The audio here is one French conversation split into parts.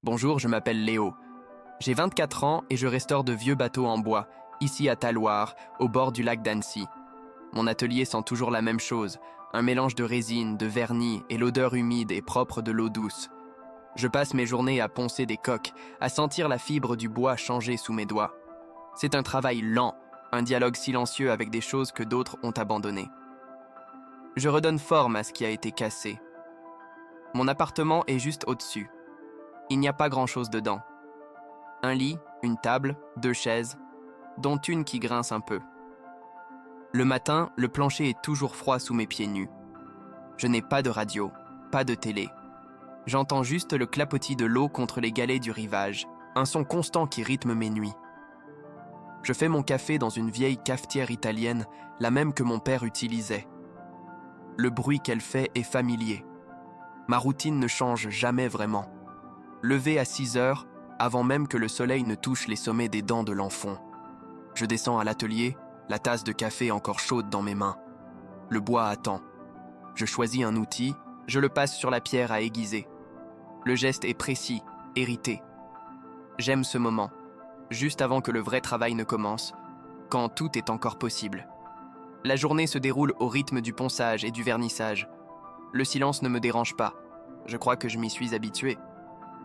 Bonjour, je m'appelle Léo. J'ai 24 ans et je restaure de vieux bateaux en bois, ici à Talloires, au bord du lac d'Annecy. Mon atelier sent toujours la même chose, un mélange de résine, de vernis et l'odeur humide et propre de l'eau douce. Je passe mes journées à poncer des coques, à sentir la fibre du bois changer sous mes doigts. C'est un travail lent, un dialogue silencieux avec des choses que d'autres ont abandonnées. Je redonne forme à ce qui a été cassé. Mon appartement est juste au-dessus. Il n'y a pas grand-chose dedans. Un lit, une table, 2 chaises, dont une qui grince un peu. Le matin, le plancher est toujours froid sous mes pieds nus. Je n'ai pas de radio, pas de télé. J'entends juste le clapotis de l'eau contre les galets du rivage, un son constant qui rythme mes nuits. Je fais mon café dans une vieille cafetière italienne, la même que mon père utilisait. Le bruit qu'elle fait est familier. Ma routine ne change jamais vraiment. Levé à 6 heures, avant même que le soleil ne touche les sommets des dents de l'enfant. Je descends à l'atelier, la tasse de café encore chaude dans mes mains. Le bois attend. Je choisis un outil, je le passe sur la pierre à aiguiser. Le geste est précis, hérité. J'aime ce moment, juste avant que le vrai travail ne commence, quand tout est encore possible. La journée se déroule au rythme du ponçage et du vernissage. Le silence ne me dérange pas. Je crois que je m'y suis habitué.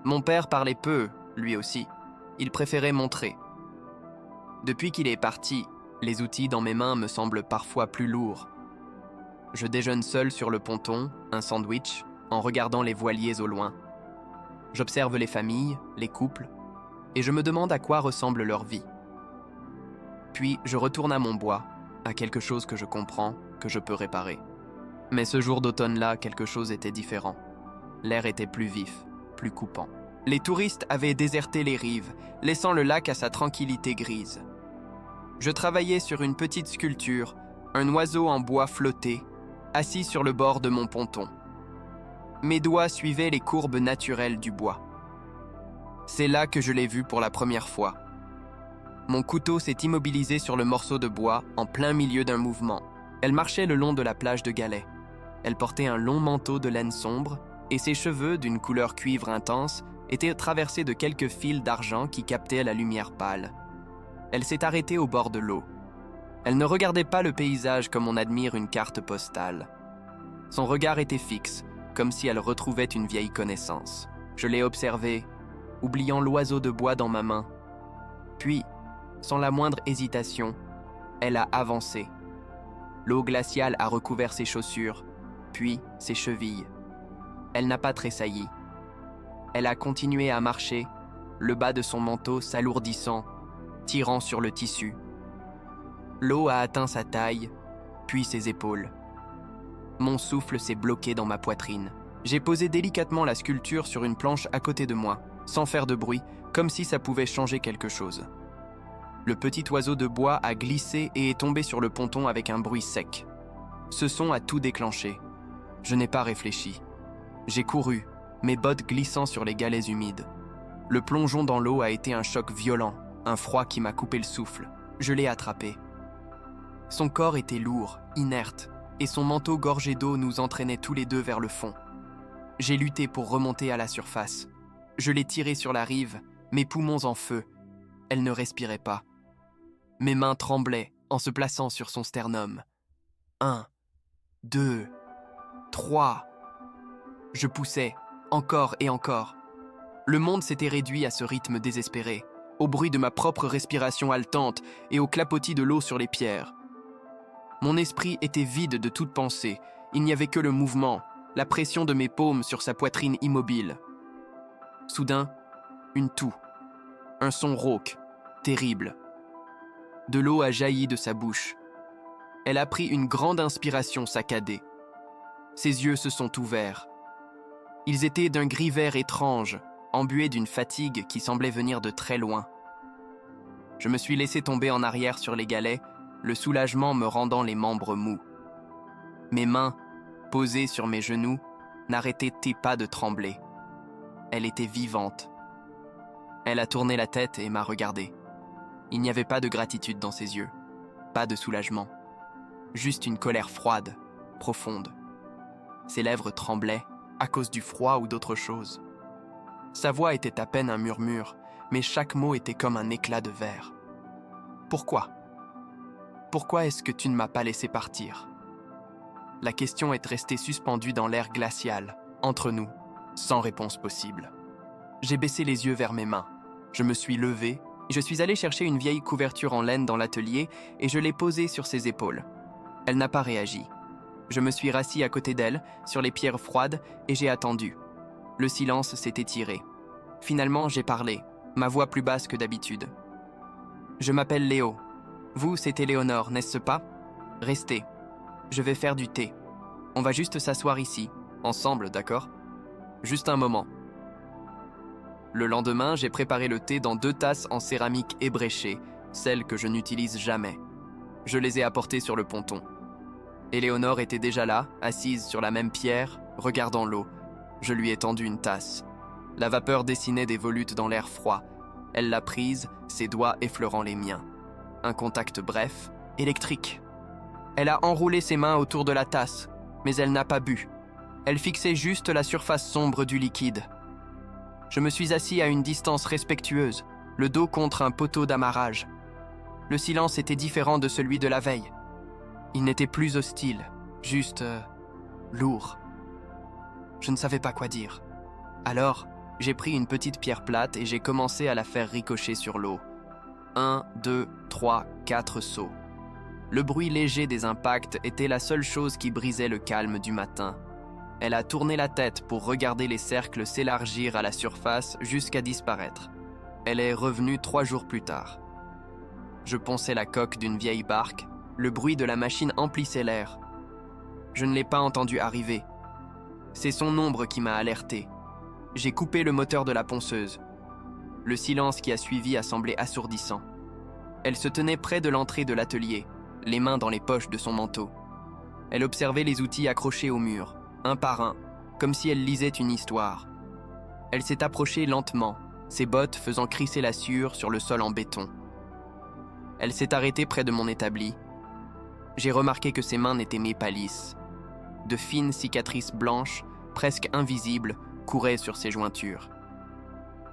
Mon père parlait peu, lui aussi. Il préférait montrer. Depuis qu'il est parti, les outils dans mes mains me semblent parfois plus lourds. Je déjeune seul sur le ponton, un sandwich, en regardant les voiliers au loin. J'observe les familles, les couples, et je me demande à quoi ressemble leur vie. Puis je retourne à mon bois, à quelque chose que je comprends, que je peux réparer. Mais ce jour d'automne-là, quelque chose était différent. L'air était plus vif, plus coupant. Les touristes avaient déserté les rives, laissant le lac à sa tranquillité grise. Je travaillais sur une petite sculpture, un oiseau en bois flottait, assis sur le bord de mon ponton. Mes doigts suivaient les courbes naturelles du bois. C'est là que je l'ai vu pour la première fois. Mon couteau s'est immobilisé sur le morceau de bois en plein milieu d'un mouvement. Elle marchait le long de la plage de galets. Elle portait un long manteau de laine sombre et ses cheveux, d'une couleur cuivre intense, étaient traversés de quelques fils d'argent qui captaient la lumière pâle. Elle s'est arrêtée au bord de l'eau. Elle ne regardait pas le paysage comme on admire une carte postale. Son regard était fixe, comme si elle retrouvait une vieille connaissance. Je l'ai observée, oubliant l'oiseau de bois dans ma main. Puis, sans la moindre hésitation, elle a avancé. L'eau glaciale a recouvert ses chaussures, puis ses chevilles. Elle n'a pas tressailli. Elle a continué à marcher, le bas de son manteau s'alourdissant, tirant sur le tissu. L'eau a atteint sa taille, puis ses épaules. Mon souffle s'est bloqué dans ma poitrine. J'ai posé délicatement la sculpture sur une planche à côté de moi, sans faire de bruit, comme si ça pouvait changer quelque chose. Le petit oiseau de bois a glissé et est tombé sur le ponton avec un bruit sec. Ce son a tout déclenché. Je n'ai pas réfléchi. J'ai couru, mes bottes glissant sur les galets humides. Le plongeon dans l'eau a été un choc violent, un froid qui m'a coupé le souffle. Je l'ai attrapé. Son corps était lourd, inerte, et son manteau gorgé d'eau nous entraînait tous les deux vers le fond. J'ai lutté pour remonter à la surface. Je l'ai tiré sur la rive, mes poumons en feu. Elle ne respirait pas. Mes mains tremblaient en se plaçant sur son sternum. 1, 2, 3. Je poussais, encore et encore. Le monde s'était réduit à ce rythme désespéré, au bruit de ma propre respiration haletante et au clapotis de l'eau sur les pierres. Mon esprit était vide de toute pensée. Il n'y avait que le mouvement, la pression de mes paumes sur sa poitrine immobile. Soudain, une toux. Un son rauque, terrible. De l'eau a jailli de sa bouche. Elle a pris une grande inspiration saccadée. Ses yeux se sont ouverts. Ils étaient d'un gris vert étrange, embués d'une fatigue qui semblait venir de très loin. Je me suis laissé tomber en arrière sur les galets, le soulagement me rendant les membres mous. Mes mains, posées sur mes genoux, n'arrêtaient pas de trembler. Elle était vivante. Elle a tourné la tête et m'a regardé. Il n'y avait pas de gratitude dans ses yeux, pas de soulagement, juste une colère froide, profonde. Ses lèvres tremblaient, à cause du froid ou d'autre chose. Sa voix était à peine un murmure, mais chaque mot était comme un éclat de verre. « Pourquoi ? Pourquoi est-ce que tu ne m'as pas laissé partir ?» La question est restée suspendue dans l'air glacial, entre nous, sans réponse possible. J'ai baissé les yeux vers mes mains. Je me suis levé, je suis allé chercher une vieille couverture en laine dans l'atelier et je l'ai posée sur ses épaules. Elle n'a pas réagi. Je me suis rassis à côté d'elle, sur les pierres froides, et j'ai attendu. Le silence s'est étiré. Finalement, j'ai parlé, ma voix plus basse que d'habitude. « Je m'appelle Léo. Vous, c'est Éléonore, n'est-ce pas ? Restez. Je vais faire du thé. On va juste s'asseoir ici, ensemble, d'accord ? Juste un moment. » Le lendemain, j'ai préparé le thé dans 2 tasses en céramique ébréchée, celles que je n'utilise jamais. Je les ai apportées sur le ponton. Éléonore était déjà là, assise sur la même pierre, regardant l'eau. Je lui ai tendu une tasse. La vapeur dessinait des volutes dans l'air froid. Elle l'a prise, ses doigts effleurant les miens. Un contact bref, électrique. Elle a enroulé ses mains autour de la tasse, mais elle n'a pas bu. Elle fixait juste la surface sombre du liquide. Je me suis assis à une distance respectueuse, le dos contre un poteau d'amarrage. Le silence était différent de celui de la veille. Il n'était plus hostile, juste lourd. Je ne savais pas quoi dire. Alors, j'ai pris une petite pierre plate et j'ai commencé à la faire ricocher sur l'eau. 1, 2, 3, 4 sauts. Le bruit léger des impacts était la seule chose qui brisait le calme du matin. Elle a tourné la tête pour regarder les cercles s'élargir à la surface jusqu'à disparaître. Elle est revenue 3 jours plus tard. Je ponçais la coque d'une vieille barque. Le bruit de la machine emplissait l'air. Je ne l'ai pas entendu arriver. C'est son ombre qui m'a alerté. J'ai coupé le moteur de la ponceuse. Le silence qui a suivi a semblé assourdissant. Elle se tenait près de l'entrée de l'atelier, les mains dans les poches de son manteau. Elle observait les outils accrochés au mur, un par un, comme si elle lisait une histoire. Elle s'est approchée lentement, ses bottes faisant crisser la sueur sur le sol en béton. Elle s'est arrêtée près de mon établi. J'ai remarqué que ses mains n'étaient pas lisses. De fines cicatrices blanches, presque invisibles, couraient sur ses jointures.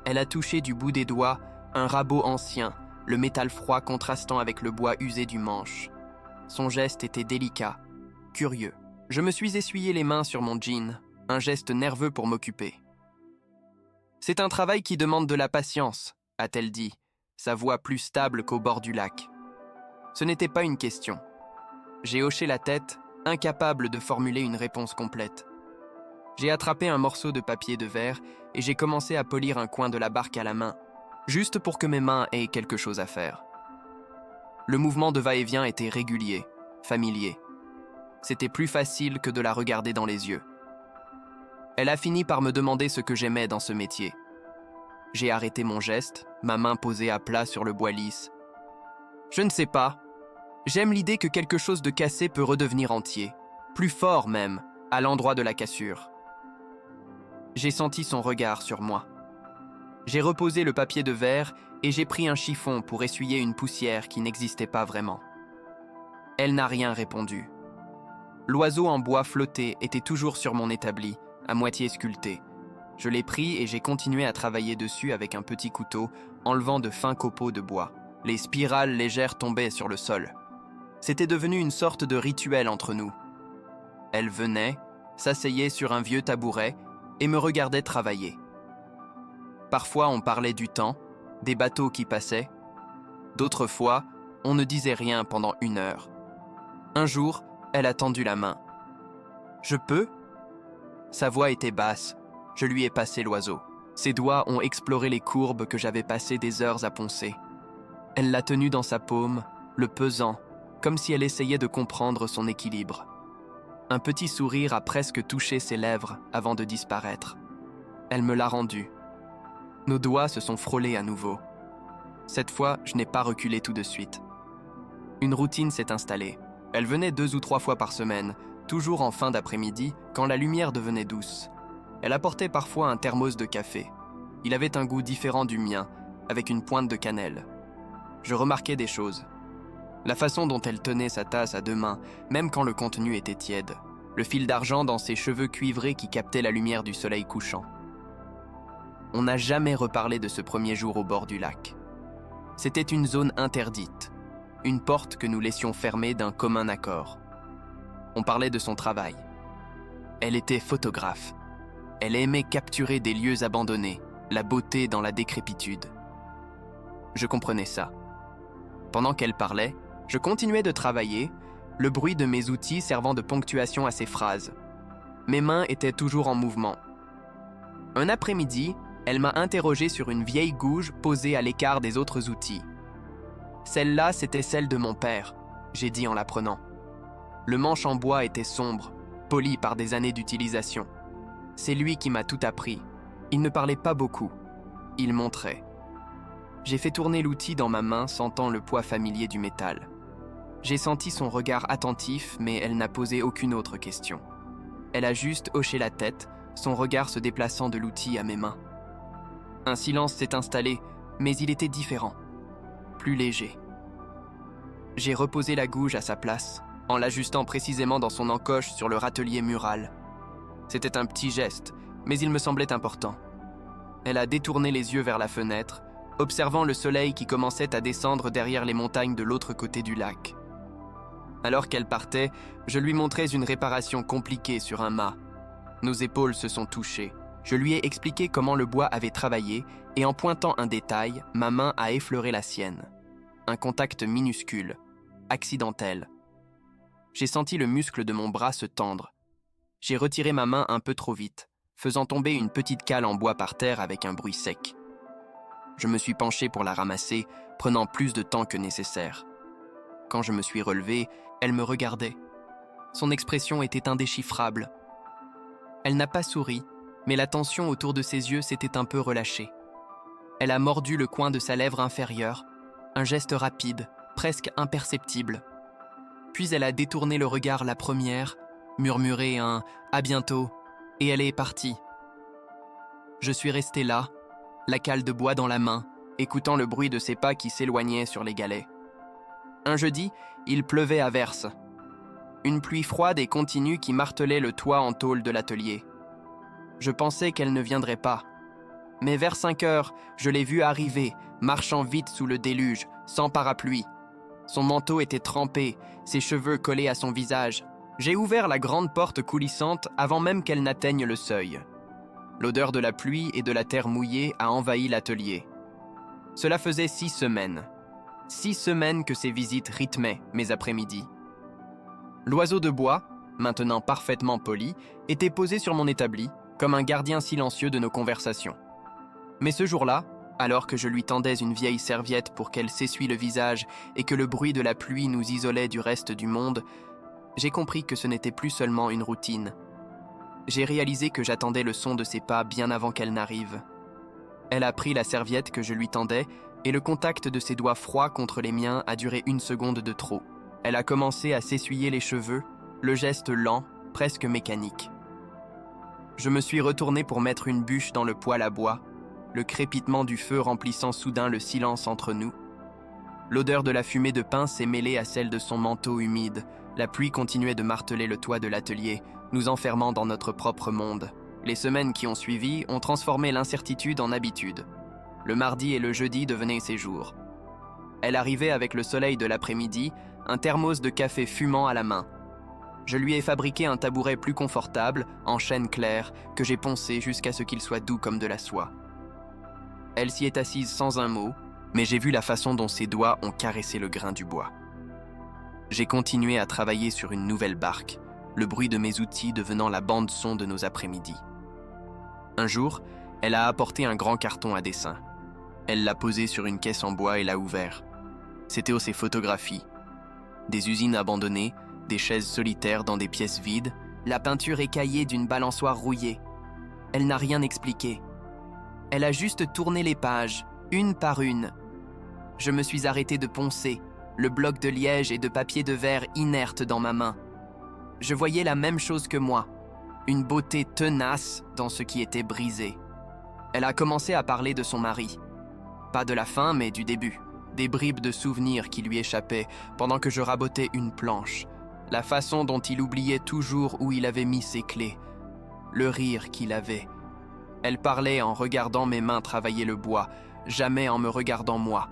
Elle a touché du bout des doigts un rabot ancien, le métal froid contrastant avec le bois usé du manche. Son geste était délicat, curieux. Je me suis essuyé les mains sur mon jean, un geste nerveux pour m'occuper. « C'est un travail qui demande de la patience », a-t-elle dit, sa voix plus stable qu'au bord du lac. Ce n'était pas une question. J'ai hoché la tête, incapable de formuler une réponse complète. J'ai attrapé un morceau de papier de verre et j'ai commencé à polir un coin de la barque à la main, juste pour que mes mains aient quelque chose à faire. Le mouvement de va-et-vient était régulier, familier. C'était plus facile que de la regarder dans les yeux. Elle a fini par me demander ce que j'aimais dans ce métier. J'ai arrêté mon geste, ma main posée à plat sur le bois lisse. Je ne sais pas. J'aime l'idée que quelque chose de cassé peut redevenir entier, plus fort même, à l'endroit de la cassure. J'ai senti son regard sur moi. J'ai reposé le papier de verre et j'ai pris un chiffon pour essuyer une poussière qui n'existait pas vraiment. Elle n'a rien répondu. L'oiseau en bois flotté était toujours sur mon établi, à moitié sculpté. Je l'ai pris et j'ai continué à travailler dessus avec un petit couteau, enlevant de fins copeaux de bois. Les spirales légères tombaient sur le sol. C'était devenu une sorte de rituel entre nous. Elle venait, s'asseyait sur un vieux tabouret et me regardait travailler. Parfois, on parlait du temps, des bateaux qui passaient. D'autres fois, on ne disait rien pendant 1 heure. Un jour, elle a tendu la main. « Je peux ?» Sa voix était basse. Je lui ai passé l'oiseau. Ses doigts ont exploré les courbes que j'avais passé des heures à poncer. Elle l'a tenu dans sa paume, le pesant, comme si elle essayait de comprendre son équilibre. Un petit sourire a presque touché ses lèvres avant de disparaître. Elle me l'a rendu. Nos doigts se sont frôlés à nouveau. Cette fois, je n'ai pas reculé tout de suite. Une routine s'est installée. Elle venait 2 ou 3 fois par semaine, toujours en fin d'après-midi, quand la lumière devenait douce. Elle apportait parfois un thermos de café. Il avait un goût différent du mien, avec une pointe de cannelle. Je remarquais des choses. La façon dont elle tenait sa tasse à 2 mains, même quand le contenu était tiède. Le fil d'argent dans ses cheveux cuivrés qui captaient la lumière du soleil couchant. On n'a jamais reparlé de ce premier jour au bord du lac. C'était une zone interdite, une porte que nous laissions fermée d'un commun accord. On parlait de son travail. Elle était photographe. Elle aimait capturer des lieux abandonnés, la beauté dans la décrépitude. Je comprenais ça. Pendant qu'elle parlait, je continuais de travailler, le bruit de mes outils servant de ponctuation à ses phrases. Mes mains étaient toujours en mouvement. Un après-midi, elle m'a interrogé sur une vieille gouge posée à l'écart des autres outils. Celle-là, c'était celle de mon père, j'ai dit en la prenant. Le manche en bois était sombre, poli par des années d'utilisation. C'est lui qui m'a tout appris. Il ne parlait pas beaucoup. Il montrait. J'ai fait tourner l'outil dans ma main, sentant le poids familier du métal. J'ai senti son regard attentif, mais elle n'a posé aucune autre question. Elle a juste hoché la tête, son regard se déplaçant de l'outil à mes mains. Un silence s'est installé, mais il était différent, plus léger. J'ai reposé la gouge à sa place, en l'ajustant précisément dans son encoche sur le râtelier mural. C'était un petit geste, mais il me semblait important. Elle a détourné les yeux vers la fenêtre, observant le soleil qui commençait à descendre derrière les montagnes de l'autre côté du lac. Alors qu'elle partait, je lui montrais une réparation compliquée sur un mât. Nos épaules se sont touchées. Je lui ai expliqué comment le bois avait travaillé et en pointant un détail, ma main a effleuré la sienne. Un contact minuscule, accidentel. J'ai senti le muscle de mon bras se tendre. J'ai retiré ma main un peu trop vite, faisant tomber une petite cale en bois par terre avec un bruit sec. Je me suis penché pour la ramasser, prenant plus de temps que nécessaire. Quand je me suis relevé, elle me regardait. Son expression était indéchiffrable. Elle n'a pas souri, mais la tension autour de ses yeux s'était un peu relâchée. Elle a mordu le coin de sa lèvre inférieure, un geste rapide, presque imperceptible. Puis elle a détourné le regard la première, murmuré un « à bientôt » et elle est partie. Je suis resté là, la cale de bois dans la main, écoutant le bruit de ses pas qui s'éloignaient sur les galets. Un jeudi, il pleuvait à verse. Une pluie froide et continue qui martelait le toit en tôle de l'atelier. Je pensais qu'elle ne viendrait pas. Mais vers 5 heures, je l'ai vue arriver, marchant vite sous le déluge, sans parapluie. Son manteau était trempé, ses cheveux collés à son visage. J'ai ouvert la grande porte coulissante avant même qu'elle n'atteigne le seuil. L'odeur de la pluie et de la terre mouillée a envahi l'atelier. Cela faisait 6 semaines. 6 semaines que ces visites rythmaient mes après-midi. L'oiseau de bois, maintenant parfaitement poli, était posé sur mon établi, comme un gardien silencieux de nos conversations. Mais ce jour-là, alors que je lui tendais une vieille serviette pour qu'elle s'essuie le visage et que le bruit de la pluie nous isolait du reste du monde, j'ai compris que ce n'était plus seulement une routine. J'ai réalisé que j'attendais le son de ses pas bien avant qu'elle n'arrive. Elle a pris la serviette que je lui tendais et le contact de ses doigts froids contre les miens a duré 1 seconde de trop. Elle a commencé à s'essuyer les cheveux, le geste lent, presque mécanique. Je me suis retourné pour mettre une bûche dans le poêle à bois, le crépitement du feu remplissant soudain le silence entre nous. L'odeur de la fumée de pain s'est mêlée à celle de son manteau humide. La pluie continuait de marteler le toit de l'atelier, nous enfermant dans notre propre monde. Les semaines qui ont suivi ont transformé l'incertitude en habitude. Le mardi et le jeudi devenaient ses jours. Elle arrivait avec le soleil de l'après-midi, un thermos de café fumant à la main. Je lui ai fabriqué un tabouret plus confortable, en chêne clair, que j'ai poncé jusqu'à ce qu'il soit doux comme de la soie. Elle s'y est assise sans un mot, mais j'ai vu la façon dont ses doigts ont caressé le grain du bois. J'ai continué à travailler sur une nouvelle barque, le bruit de mes outils devenant la bande-son de nos après-midi. Un jour, elle a apporté un grand carton à dessin. Elle l'a posé sur une caisse en bois et l'a ouvert. C'était ses photographies. Des usines abandonnées, des chaises solitaires dans des pièces vides, la peinture écaillée d'une balançoire rouillée. Elle n'a rien expliqué. Elle a juste tourné les pages, une par une. Je me suis arrêté de poncer, le bloc de liège et de papier de verre inerte dans ma main. Je voyais la même chose que moi, une beauté tenace dans ce qui était brisé. Elle a commencé à parler de son mari. Pas de la fin, mais du début. Des bribes de souvenirs qui lui échappaient pendant que je rabotais une planche. La façon dont il oubliait toujours où il avait mis ses clés. Le rire qu'il avait. Elle parlait en regardant mes mains travailler le bois, jamais en me regardant moi.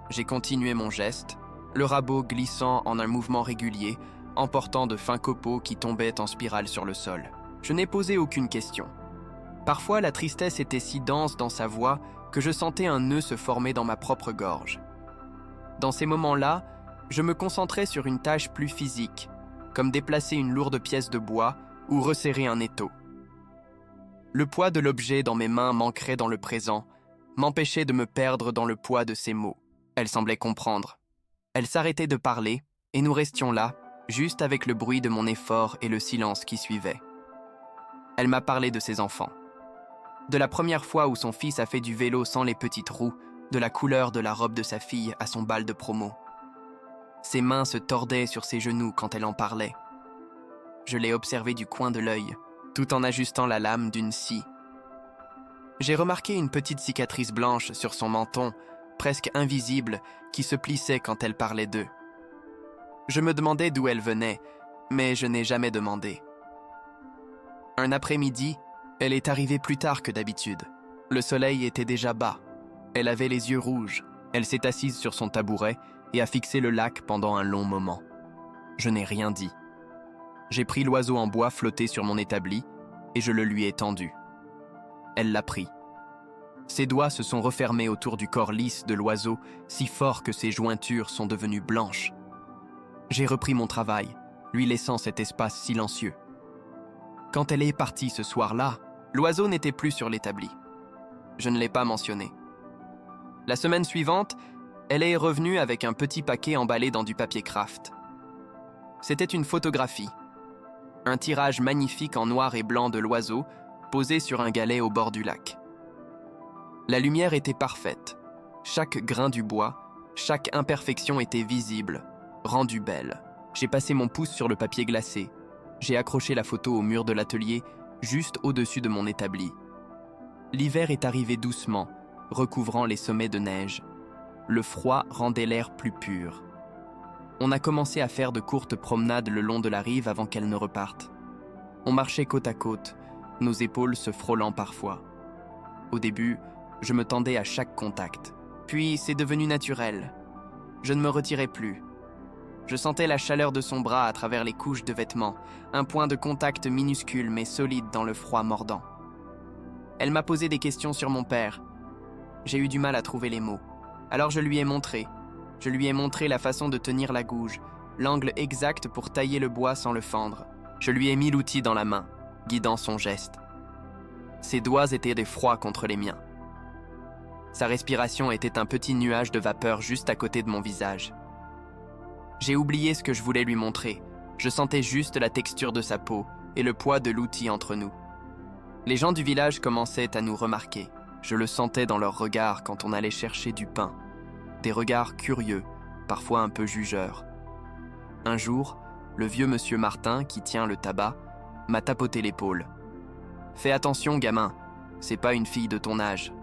J'ai continué mon geste, le rabot glissant en un mouvement régulier, emportant de fins copeaux qui tombaient en spirale sur le sol. Je n'ai posé aucune question. Parfois, la tristesse était si dense dans sa voix que je sentais un nœud se former dans ma propre gorge. Dans ces moments-là, je me concentrais sur une tâche plus physique, comme déplacer une lourde pièce de bois ou resserrer un étau. Le poids de l'objet dans mes mains m'ancrait dans le présent, m'empêchait de me perdre dans le poids de ses mots. Elle semblait comprendre. Elle s'arrêtait de parler, et nous restions là, juste avec le bruit de mon effort et le silence qui suivait. Elle m'a parlé de ses enfants. De la première fois où son fils a fait du vélo sans les petites roues, de la couleur de la robe de sa fille à son bal de promo. Ses mains se tordaient sur ses genoux quand elle en parlait. Je l'ai observé du coin de l'œil, tout en ajustant la lame d'une scie. J'ai remarqué une petite cicatrice blanche sur son menton, presque invisible, qui se plissait quand elle parlait d'eux. Je me demandais d'où elle venait, mais je n'ai jamais demandé. Un après-midi, elle est arrivée plus tard que d'habitude. Le soleil était déjà bas. Elle avait les yeux rouges. Elle s'est assise sur son tabouret et a fixé le lac pendant un long moment. Je n'ai rien dit. J'ai pris l'oiseau en bois flotté sur mon établi et je le lui ai tendu. Elle l'a pris. Ses doigts se sont refermés autour du corps lisse de l'oiseau, si fort que ses jointures sont devenues blanches. J'ai repris mon travail, lui laissant cet espace silencieux. Quand elle est partie ce soir-là, l'oiseau n'était plus sur l'établi. Je ne l'ai pas mentionné. La semaine suivante, elle est revenue avec un petit paquet emballé dans du papier craft. C'était une photographie. Un tirage magnifique en noir et blanc de l'oiseau, posé sur un galet au bord du lac. La lumière était parfaite. Chaque grain du bois, chaque imperfection était visible, rendue belle. J'ai passé mon pouce sur le papier glacé. J'ai accroché la photo au mur de l'atelier, juste au-dessus de mon établi. L'hiver est arrivé doucement, recouvrant les sommets de neige. Le froid rendait l'air plus pur. On a commencé à faire de courtes promenades le long de la rive avant qu'elle ne reparte. On marchait côte à côte, nos épaules se frôlant parfois. Au début, je me tendais à chaque contact. Puis c'est devenu naturel. Je ne me retirais plus. Je sentais la chaleur de son bras à travers les couches de vêtements, un point de contact minuscule mais solide dans le froid mordant. Elle m'a posé des questions sur mon père. J'ai eu du mal à trouver les mots. Alors je lui ai montré. Je lui ai montré la façon de tenir la gouge, l'angle exact pour tailler le bois sans le fendre. Je lui ai mis l'outil dans la main, guidant son geste. Ses doigts étaient des froids contre les miens. Sa respiration était un petit nuage de vapeur juste à côté de mon visage. J'ai oublié ce que je voulais lui montrer. Je sentais juste la texture de sa peau et le poids de l'outil entre nous. Les gens du village commençaient à nous remarquer. Je le sentais dans leurs regards quand on allait chercher du pain. Des regards curieux, parfois un peu jugeurs. Un jour, le vieux monsieur Martin, qui tient le tabac, m'a tapoté l'épaule. « Fais attention, gamin, c'est pas une fille de ton âge. »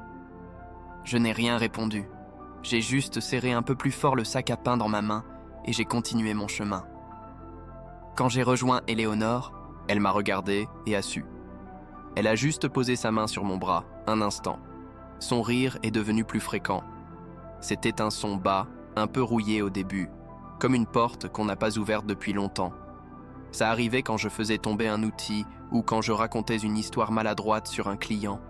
Je n'ai rien répondu. J'ai juste serré un peu plus fort le sac à pain dans ma main et j'ai continué mon chemin. Quand j'ai rejoint Éléonore, elle m'a regardé et a su. Elle a juste posé sa main sur mon bras, un instant. Son rire est devenu plus fréquent. C'était un son bas, un peu rouillé au début, comme une porte qu'on n'a pas ouverte depuis longtemps. Ça arrivait quand je faisais tomber un outil ou quand je racontais une histoire maladroite sur un client.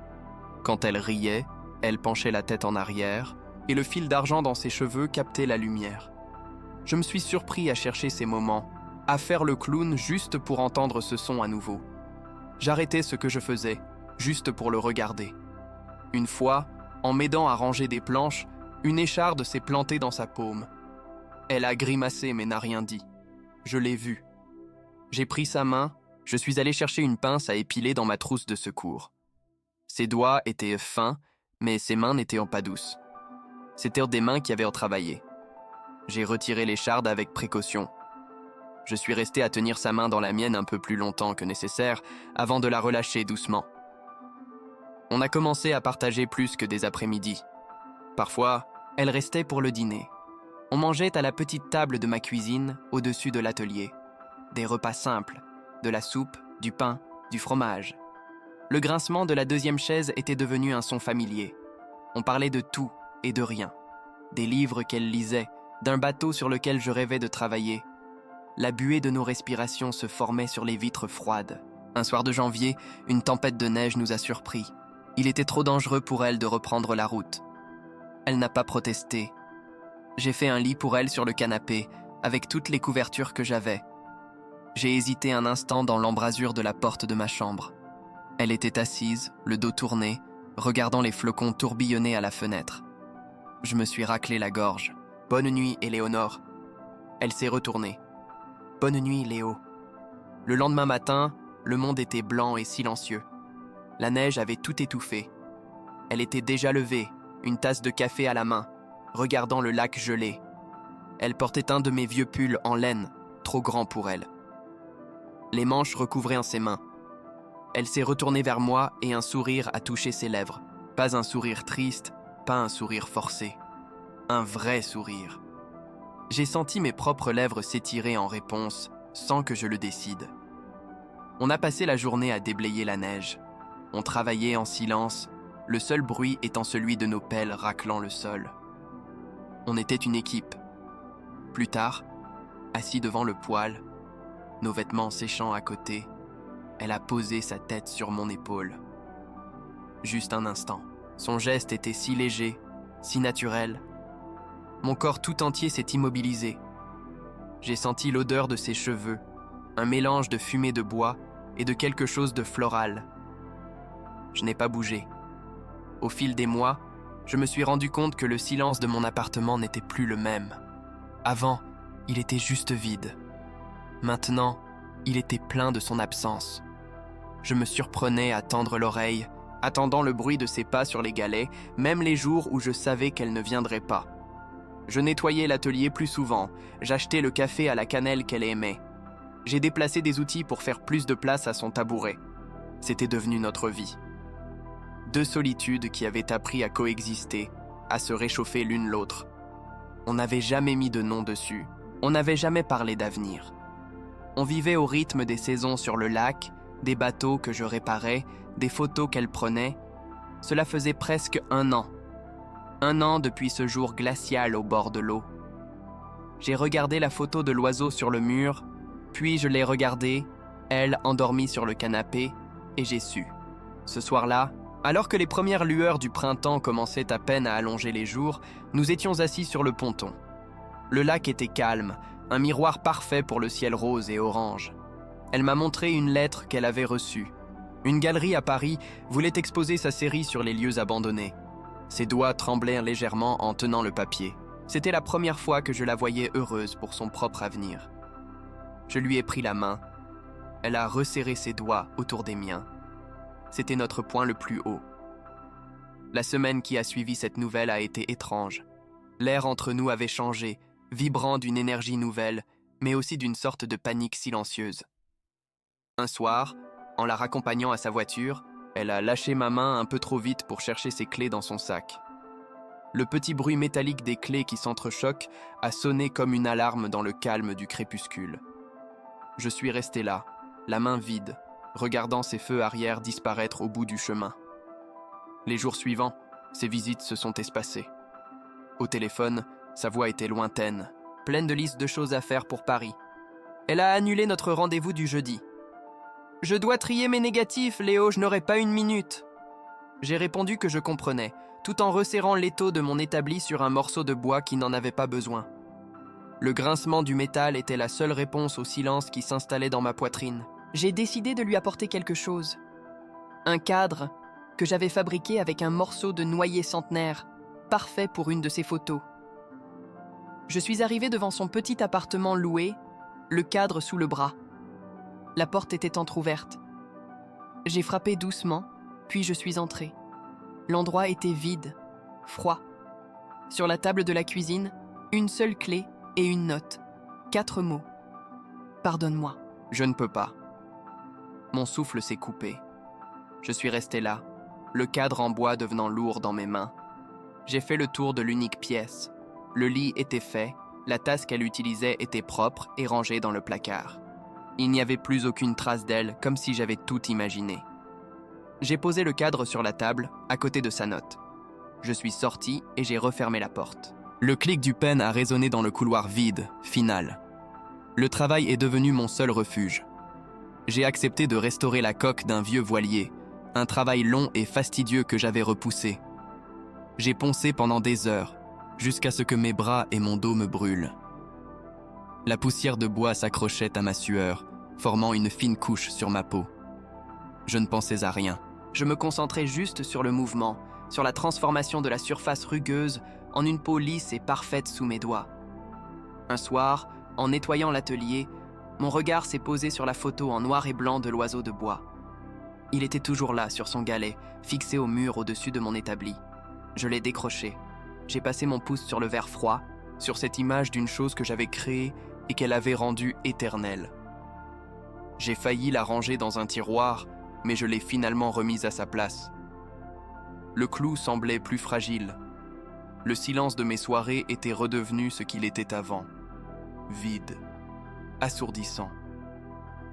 Quand elle riait, elle penchait la tête en arrière et le fil d'argent dans ses cheveux captait la lumière. Je me suis surpris à chercher ces moments, à faire le clown juste pour entendre ce son à nouveau. J'arrêtais ce que je faisais, juste pour le regarder. Une fois, en m'aidant à ranger des planches, une écharde s'est plantée dans sa paume. Elle a grimacé mais n'a rien dit. Je l'ai vue. J'ai pris sa main, je suis allé chercher une pince à épiler dans ma trousse de secours. Ses doigts étaient fins, mais ses mains n'étaient pas douces. C'étaient des mains qui avaient travaillé. J'ai retiré l'écharde avec précaution. Je suis resté à tenir sa main dans la mienne un peu plus longtemps que nécessaire avant de la relâcher doucement. On a commencé à partager plus que des après-midi. Parfois, elle restait pour le dîner. On mangeait à la petite table de ma cuisine, au-dessus de l'atelier. Des repas simples, de la soupe, du pain, du fromage. Le grincement de la deuxième chaise était devenu un son familier. On parlait de tout et de rien. Des livres qu'elle lisait, d'un bateau sur lequel je rêvais de travailler. La buée de nos respirations se formait sur les vitres froides. Un soir de janvier, une tempête de neige nous a surpris. Il était trop dangereux pour elle de reprendre la route. Elle n'a pas protesté. J'ai fait un lit pour elle sur le canapé, avec toutes les couvertures que j'avais. J'ai hésité un instant dans l'embrasure de la porte de ma chambre. Elle était assise, le dos tourné, regardant les flocons tourbillonner à la fenêtre. Je me suis raclé la gorge. « Bonne nuit, Éléonore. » Elle s'est retournée. « Bonne nuit, Léo. » Le lendemain matin, le monde était blanc et silencieux. La neige avait tout étouffé. Elle était déjà levée, une tasse de café à la main, regardant le lac gelé. Elle portait un de mes vieux pulls en laine, trop grand pour elle. Les manches recouvraient en ses mains. Elle s'est retournée vers moi et un sourire a touché ses lèvres. Pas un sourire triste, pas un sourire forcé. Un vrai sourire. J'ai senti mes propres lèvres s'étirer en réponse, sans que je le décide. On a passé la journée à déblayer la neige. On travaillait en silence, le seul bruit étant celui de nos pelles raclant le sol. On était une équipe. Plus tard, assis devant le poêle, nos vêtements séchant à côté, elle a posé sa tête sur mon épaule. Juste un instant. Son geste était si léger, si naturel. Mon corps tout entier s'est immobilisé. J'ai senti l'odeur de ses cheveux, un mélange de fumée de bois et de quelque chose de floral. Je n'ai pas bougé. Au fil des mois, je me suis rendu compte que le silence de mon appartement n'était plus le même. Avant, il était juste vide. Maintenant, il était plein de son absence. Je me surprenais à tendre l'oreille, attendant le bruit de ses pas sur les galets, même les jours où je savais qu'elle ne viendrait pas. Je nettoyais l'atelier plus souvent, j'achetais le café à la cannelle qu'elle aimait. J'ai déplacé des outils pour faire plus de place à son tabouret. C'était devenu notre vie. Deux solitudes qui avaient appris à coexister, à se réchauffer l'une l'autre. On n'avait jamais mis de nom dessus, on n'avait jamais parlé d'avenir. On vivait au rythme des saisons sur le lac, des bateaux que je réparais, des photos qu'elle prenait. Cela faisait presque 1 an. 1 an depuis ce jour glacial au bord de l'eau. J'ai regardé la photo de l'oiseau sur le mur, puis je l'ai regardée, elle endormie sur le canapé, et j'ai su. Ce soir-là, alors que les premières lueurs du printemps commençaient à peine à allonger les jours, nous étions assis sur le ponton. Le lac était calme, un miroir parfait pour le ciel rose et orange. Elle m'a montré une lettre qu'elle avait reçue. Une galerie à Paris voulait exposer sa série sur les lieux abandonnés. Ses doigts tremblèrent légèrement en tenant le papier. C'était la première fois que je la voyais heureuse pour son propre avenir. Je lui ai pris la main. Elle a resserré ses doigts autour des miens. C'était notre point le plus haut. La semaine qui a suivi cette nouvelle a été étrange. L'air entre nous avait changé, vibrant d'une énergie nouvelle, mais aussi d'une sorte de panique silencieuse. Un soir, en la raccompagnant à sa voiture, elle a lâché ma main un peu trop vite pour chercher ses clés dans son sac. Le petit bruit métallique des clés qui s'entrechoquent a sonné comme une alarme dans le calme du crépuscule. Je suis resté là, la main vide, regardant ses feux arrière disparaître au bout du chemin. Les jours suivants, ses visites se sont espacées. Au téléphone, sa voix était lointaine, pleine de listes de choses à faire pour Paris. Elle a annulé notre rendez-vous du jeudi. « Je dois trier mes négatifs, Léo, je n'aurai pas 1 minute. » J'ai répondu que je comprenais, tout en resserrant l'étau de mon établi sur un morceau de bois qui n'en avait pas besoin. Le grincement du métal était la seule réponse au silence qui s'installait dans ma poitrine. J'ai décidé de lui apporter quelque chose. Un cadre que j'avais fabriqué avec un morceau de noyer centenaire, parfait pour une de ses photos. Je suis arrivé devant son petit appartement loué, le cadre sous le bras. La porte était entr'ouverte. J'ai frappé doucement, puis je suis entré. L'endroit était vide, froid. Sur la table de la cuisine, une seule clé et une note. 4 mots. Pardonne-moi. Je ne peux pas. Mon souffle s'est coupé. Je suis resté là, le cadre en bois devenant lourd dans mes mains. J'ai fait le tour de l'unique pièce. Le lit était fait, la tasse qu'elle utilisait était propre et rangée dans le placard. Il n'y avait plus aucune trace d'elle, comme si j'avais tout imaginé. J'ai posé le cadre sur la table, à côté de sa note. Je suis sorti et j'ai refermé la porte. Le clic du pen a résonné dans le couloir vide, final. Le travail est devenu mon seul refuge. J'ai accepté de restaurer la coque d'un vieux voilier, un travail long et fastidieux que j'avais repoussé. J'ai poncé pendant des heures, jusqu'à ce que mes bras et mon dos me brûlent. La poussière de bois s'accrochait à ma sueur, formant une fine couche sur ma peau. Je ne pensais à rien. Je me concentrais juste sur le mouvement, sur la transformation de la surface rugueuse en une peau lisse et parfaite sous mes doigts. Un soir, en nettoyant l'atelier, mon regard s'est posé sur la photo en noir et blanc de l'oiseau de bois. Il était toujours là, sur son galet, fixé au mur au-dessus de mon établi. Je l'ai décroché. J'ai passé mon pouce sur le verre froid, sur cette image d'une chose que j'avais créée et qu'elle avait rendue éternelle. J'ai failli la ranger dans un tiroir, mais je l'ai finalement remise à sa place. Le clou semblait plus fragile. Le silence de mes soirées était redevenu ce qu'il était avant. Vide. Assourdissant.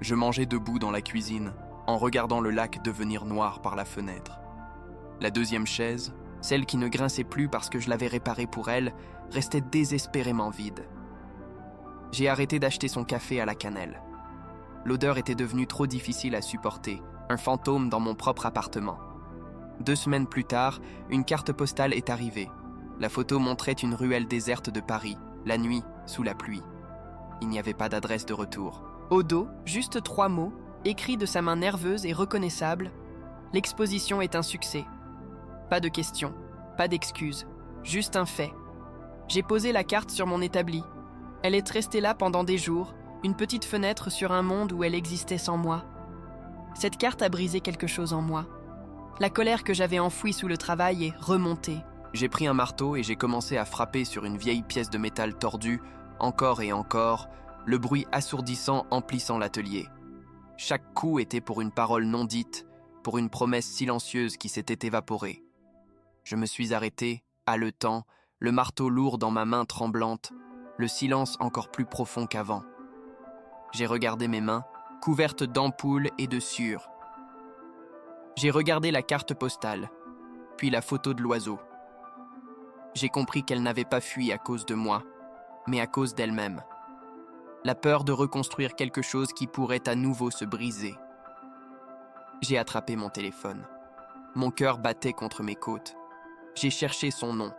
Je mangeais debout dans la cuisine, en regardant le lac devenir noir par la fenêtre. La deuxième chaise, celle qui ne grinçait plus parce que je l'avais réparée pour elle, restait désespérément vide. J'ai arrêté d'acheter son café à la cannelle. L'odeur était devenue trop difficile à supporter, un fantôme dans mon propre appartement. 2 semaines plus tard, une carte postale est arrivée. La photo montrait une ruelle déserte de Paris, la nuit, sous la pluie. Il n'y avait pas d'adresse de retour. Au dos, juste 3 mots, écrits de sa main nerveuse et reconnaissable. L'exposition est un succès. Pas de questions, pas d'excuses, juste un fait. J'ai posé la carte sur mon établi. Elle est restée là pendant des jours, une petite fenêtre sur un monde où elle existait sans moi. Cette carte a brisé quelque chose en moi. La colère que j'avais enfouie sous le travail est remontée. J'ai pris un marteau et j'ai commencé à frapper sur une vieille pièce de métal tordue, encore et encore, le bruit assourdissant emplissant l'atelier. Chaque coup était pour une parole non dite, pour une promesse silencieuse qui s'était évaporée. Je me suis arrêté, haletant, le marteau lourd dans ma main tremblante, le silence encore plus profond qu'avant. J'ai regardé mes mains, couvertes d'ampoules et de sueur. J'ai regardé la carte postale, puis la photo de l'oiseau. J'ai compris qu'elle n'avait pas fui à cause de moi, mais à cause d'elle-même. La peur de reconstruire quelque chose qui pourrait à nouveau se briser. J'ai attrapé mon téléphone. Mon cœur battait contre mes côtes. J'ai cherché son nom.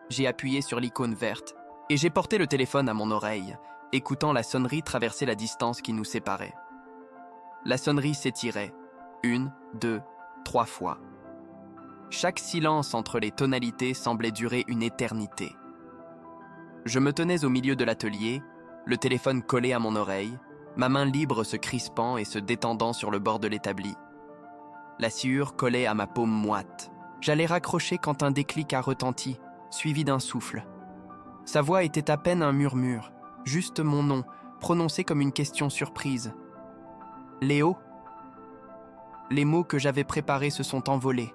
J'ai appuyé sur l'icône verte et j'ai porté le téléphone à mon oreille, écoutant la sonnerie traverser la distance qui nous séparait. La sonnerie s'étirait, 1, 2, 3 fois. Chaque silence entre les tonalités semblait durer une éternité. Je me tenais au milieu de l'atelier, le téléphone collé à mon oreille, ma main libre se crispant et se détendant sur le bord de l'établi. La sciure collait à ma paume moite. J'allais raccrocher quand un déclic a retenti, suivi d'un souffle. Sa voix était à peine un murmure, juste mon nom, prononcé comme une question surprise. « Léo ?» Les mots que j'avais préparés se sont envolés.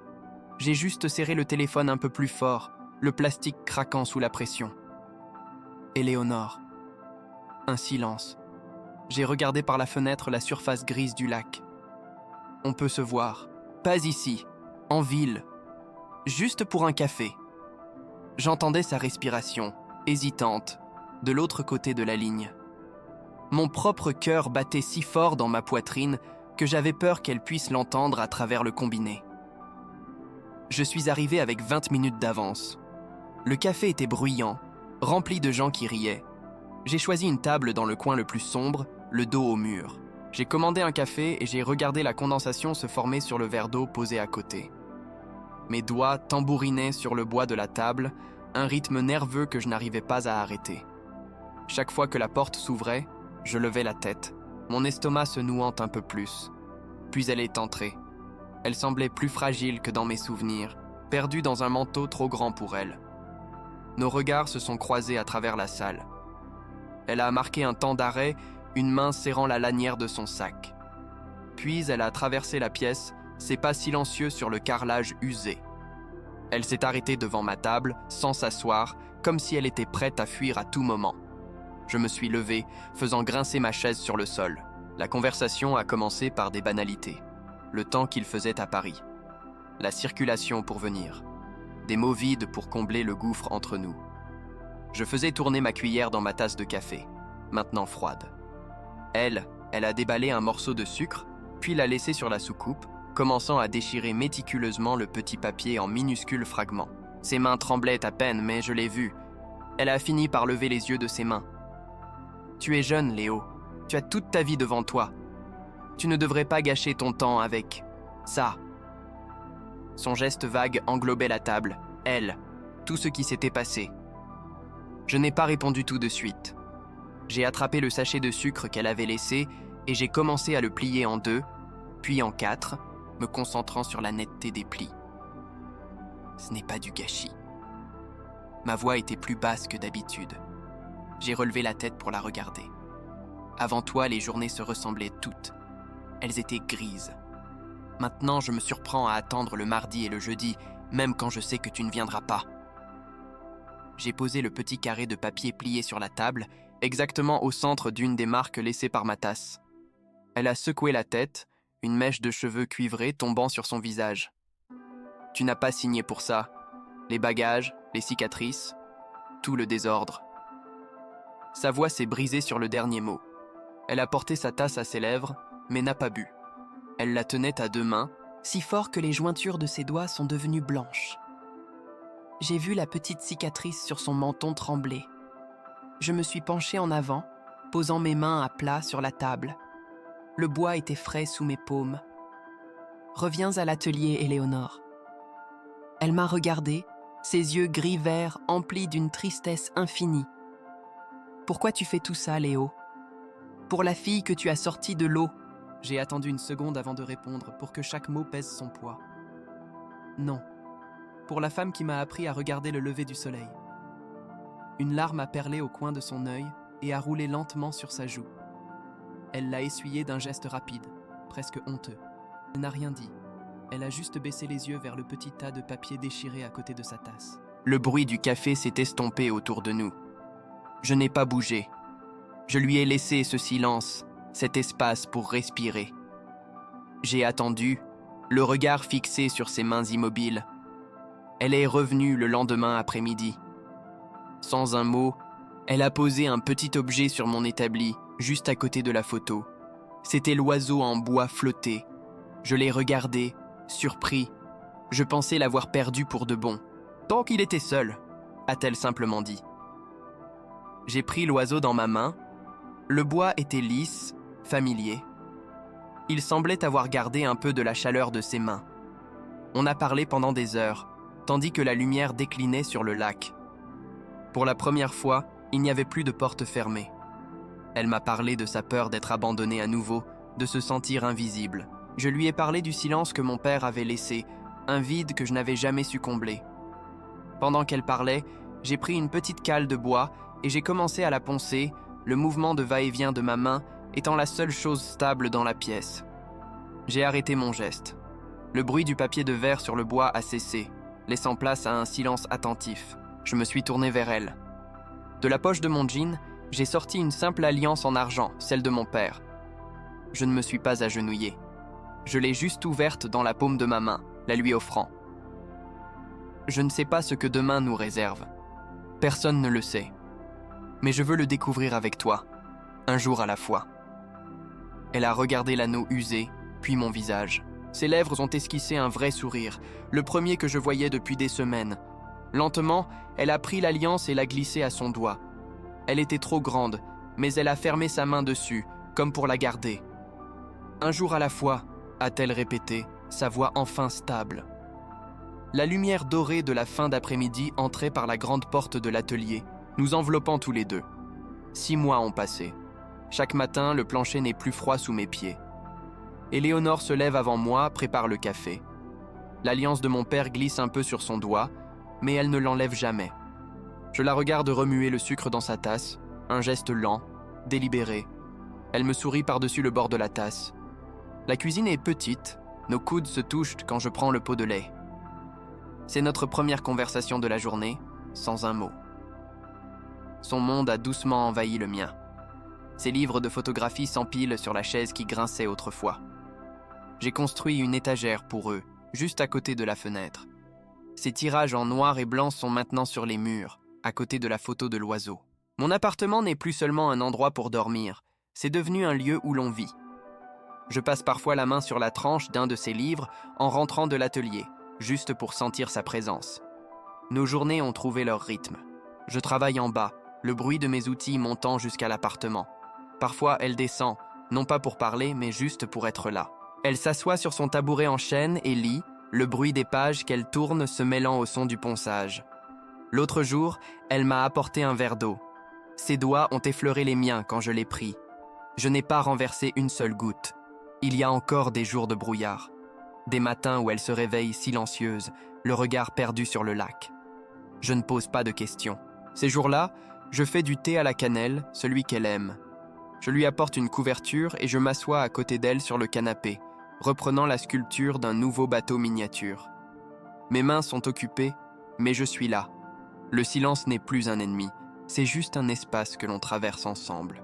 J'ai juste serré le téléphone un peu plus fort, le plastique craquant sous la pression. Éléonore. Un silence. J'ai regardé par la fenêtre la surface grise du lac. On peut se voir. Pas ici, en ville. Juste pour un café. J'entendais sa respiration, hésitante, de l'autre côté de la ligne. Mon propre cœur battait si fort dans ma poitrine que j'avais peur qu'elle puisse l'entendre à travers le combiné. Je suis arrivé avec 20 minutes d'avance. Le café était bruyant, rempli de gens qui riaient. J'ai choisi une table dans le coin le plus sombre, le dos au mur. J'ai commandé un café et j'ai regardé la condensation se former sur le verre d'eau posé à côté. Mes doigts tambourinaient sur le bois de la table, un rythme nerveux que je n'arrivais pas à arrêter. Chaque fois que la porte s'ouvrait, je levais la tête, mon estomac se nouant un peu plus. Puis elle est entrée. Elle semblait plus fragile que dans mes souvenirs, perdue dans un manteau trop grand pour elle. Nos regards se sont croisés à travers la salle. Elle a marqué un temps d'arrêt, une main serrant la lanière de son sac. Puis elle a traversé la pièce, ses pas silencieux sur le carrelage usé. Elle s'est arrêtée devant ma table, sans s'asseoir, comme si elle était prête à fuir à tout moment. Je me suis levé, faisant grincer ma chaise sur le sol. La conversation a commencé par des banalités. le temps qu'il faisait à Paris. La circulation pour venir. Des mots vides pour combler le gouffre entre nous. Je faisais tourner ma cuillère dans ma tasse de café, maintenant froide. Elle a déballé un morceau de sucre, puis l'a laissé sur la soucoupe, commençant à déchirer méticuleusement le petit papier en minuscules fragments. Ses mains tremblaient à peine, mais je l'ai vue. Elle a fini par lever les yeux de ses mains. « Tu es jeune, Léo. Tu as toute ta vie devant toi. Tu ne devrais pas gâcher ton temps avec ça. » Son geste vague englobait la table, elle, tout ce qui s'était passé. Je n'ai pas répondu tout de suite. J'ai attrapé le sachet de sucre qu'elle avait laissé et j'ai commencé à le plier en 2, puis en 4, me concentrant sur la netteté des plis. Ce n'est pas du gâchis. Ma voix était plus basse que d'habitude. J'ai relevé la tête pour la regarder. Avant toi, les journées se ressemblaient toutes. Elles étaient grises. Maintenant, je me surprends à attendre le mardi et le jeudi, même quand je sais que tu ne viendras pas. J'ai posé le petit carré de papier plié sur la table, exactement au centre d'une des marques laissées par ma tasse. Elle a secoué la tête, une mèche de cheveux cuivrés tombant sur son visage. Tu n'as pas signé pour ça. Les bagages, les cicatrices, tout le désordre. Sa voix s'est brisée sur le dernier mot. Elle a porté sa tasse à ses lèvres, mais n'a pas bu. Elle la tenait à 2 mains, si fort que les jointures de ses doigts sont devenues blanches. J'ai vu la petite cicatrice sur son menton trembler. Je me suis penchée en avant, posant mes mains à plat sur la table. Le bois était frais sous mes paumes. « Reviens à l'atelier, Éléonore. » Elle m'a regardée, ses yeux gris-vert emplis d'une tristesse infinie. « Pourquoi tu fais tout ça, Léo ? Pour la fille que tu as sortie de l'eau. » J'ai attendu une seconde avant de répondre pour que chaque mot pèse son poids. Non. Pour la femme qui m'a appris à regarder le lever du soleil. Une larme a perlé au coin de son œil et a roulé lentement sur sa joue. Elle l'a essuyé d'un geste rapide, presque honteux. Elle n'a rien dit. Elle a juste baissé les yeux vers le petit tas de papier déchiré à côté de sa tasse. Le bruit du café s'est estompé autour de nous. Je n'ai pas bougé. Je lui ai laissé ce silence, cet espace pour respirer. J'ai attendu, le regard fixé sur ses mains immobiles. Elle est revenue le lendemain après-midi. Sans un mot, elle a posé un petit objet sur mon établi, juste à côté de la photo. C'était l'oiseau en bois flotté. Je l'ai regardé, surpris. Je pensais l'avoir perdu pour de bon. Tant qu'il était seul, a-t-elle simplement dit. J'ai pris l'oiseau dans ma main. Le bois était lisse, familier. Il semblait avoir gardé un peu de la chaleur de ses mains. On a parlé pendant des heures, tandis que la lumière déclinait sur le lac. Pour la première fois, il n'y avait plus de porte fermée. Elle m'a parlé de sa peur d'être abandonnée à nouveau, de se sentir invisible. Je lui ai parlé du silence que mon père avait laissé, un vide que je n'avais jamais su combler. Pendant qu'elle parlait, j'ai pris une petite cale de bois et j'ai commencé à la poncer, le mouvement de va-et-vient de ma main étant la seule chose stable dans la pièce. J'ai arrêté mon geste. Le bruit du papier de verre sur le bois a cessé, laissant place à un silence attentif. Je me suis tourné vers elle. De la poche de mon jean, j'ai sorti une simple alliance en argent, celle de mon père. Je ne me suis pas agenouillé. Je l'ai juste ouverte dans la paume de ma main, la lui offrant. Je ne sais pas ce que demain nous réserve. Personne ne le sait. Mais je veux le découvrir avec toi, un jour à la fois. Elle a regardé l'anneau usé, puis mon visage. Ses lèvres ont esquissé un vrai sourire, le premier que je voyais depuis des semaines. Lentement, elle a pris l'alliance et l'a glissée à son doigt. Elle était trop grande, mais elle a fermé sa main dessus, comme pour la garder. Un jour à la fois, a-t-elle répété, sa voix enfin stable. La lumière dorée de la fin d'après-midi entrait par la grande porte de l'atelier, nous enveloppant tous les deux. 6 mois ont passé. Chaque matin, le plancher n'est plus froid sous mes pieds. Éléonore se lève avant moi, prépare le café. L'alliance de mon père glisse un peu sur son doigt, mais elle ne l'enlève jamais. Je la regarde remuer le sucre dans sa tasse, un geste lent, délibéré. Elle me sourit par-dessus le bord de la tasse. La cuisine est petite, nos coudes se touchent quand je prends le pot de lait. C'est notre première conversation de la journée, sans un mot. Son monde a doucement envahi le mien. Ses livres de photographie s'empilent sur la chaise qui grinçait autrefois. J'ai construit une étagère pour eux, juste à côté de la fenêtre. Ces tirages en noir et blanc sont maintenant sur les murs, à côté de la photo de l'oiseau. Mon appartement n'est plus seulement un endroit pour dormir, c'est devenu un lieu où l'on vit. Je passe parfois la main sur la tranche d'un de ses livres en rentrant de l'atelier, juste pour sentir sa présence. Nos journées ont trouvé leur rythme. Je travaille en bas, le bruit de mes outils montant jusqu'à l'appartement. Parfois, elle descend, non pas pour parler, mais juste pour être là. Elle s'assoit sur son tabouret en chêne et lit, le bruit des pages qu'elle tourne se mêlant au son du ponçage. L'autre jour, elle m'a apporté un verre d'eau. Ses doigts ont effleuré les miens quand je l'ai pris. Je n'ai pas renversé une seule goutte. Il y a encore des jours de brouillard. Des matins où elle se réveille silencieuse, le regard perdu sur le lac. Je ne pose pas de questions. Ces jours-là, je fais du thé à la cannelle, celui qu'elle aime. Je lui apporte une couverture et je m'assois à côté d'elle sur le canapé, reprenant la sculpture d'un nouveau bateau miniature. Mes mains sont occupées, mais je suis là. Le silence n'est plus un ennemi, c'est juste un espace que l'on traverse ensemble.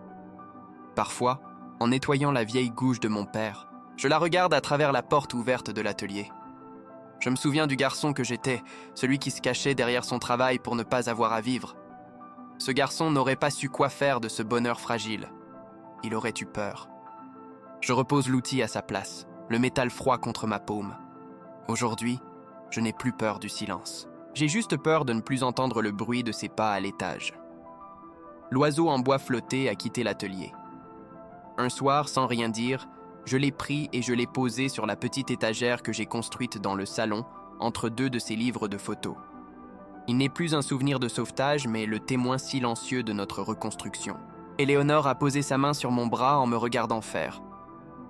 Parfois, en nettoyant la vieille gouge de mon père, je la regarde à travers la porte ouverte de l'atelier. Je me souviens du garçon que j'étais, celui qui se cachait derrière son travail pour ne pas avoir à vivre. Ce garçon n'aurait pas su quoi faire de ce bonheur fragile. Il aurait eu peur. Je repose l'outil à sa place, le métal froid contre ma paume. Aujourd'hui, je n'ai plus peur du silence. J'ai juste peur de ne plus entendre le bruit de ses pas à l'étage. L'oiseau en bois flotté a quitté l'atelier. Un soir, sans rien dire, je l'ai pris et je l'ai posé sur la petite étagère que j'ai construite dans le salon, entre deux de ses livres de photos. Il n'est plus un souvenir de sauvetage, mais le témoin silencieux de notre reconstruction. Éléonore a posé sa main sur mon bras en me regardant faire.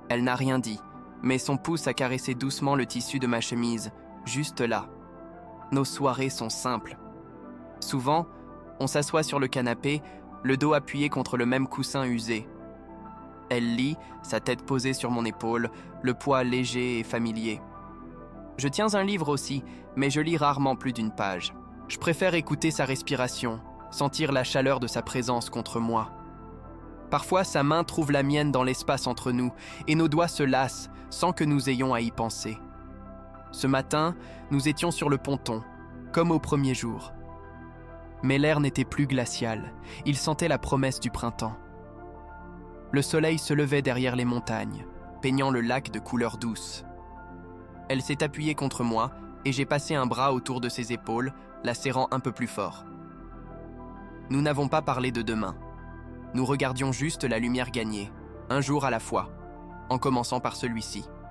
Elle n'a rien dit, mais son pouce a caressé doucement le tissu de ma chemise, juste là. Nos soirées sont simples. Souvent, on s'assoit sur le canapé, le dos appuyé contre le même coussin usé. Elle lit, sa tête posée sur mon épaule, le poids léger et familier. Je tiens un livre aussi, mais je lis rarement plus d'une page. Je préfère écouter sa respiration, sentir la chaleur de sa présence contre moi. Parfois, sa main trouve la mienne dans l'espace entre nous, et nos doigts se lassent, sans que nous ayons à y penser. Ce matin, nous étions sur le ponton, comme au premier jour. Mais l'air n'était plus glacial, il sentait la promesse du printemps. Le soleil se levait derrière les montagnes, peignant le lac de couleur douce. Elle s'est appuyée contre moi et j'ai passé un bras autour de ses épaules, la serrant un peu plus fort. Nous n'avons pas parlé de demain. Nous regardions juste la lumière gagner, un jour à la fois, en commençant par celui-ci.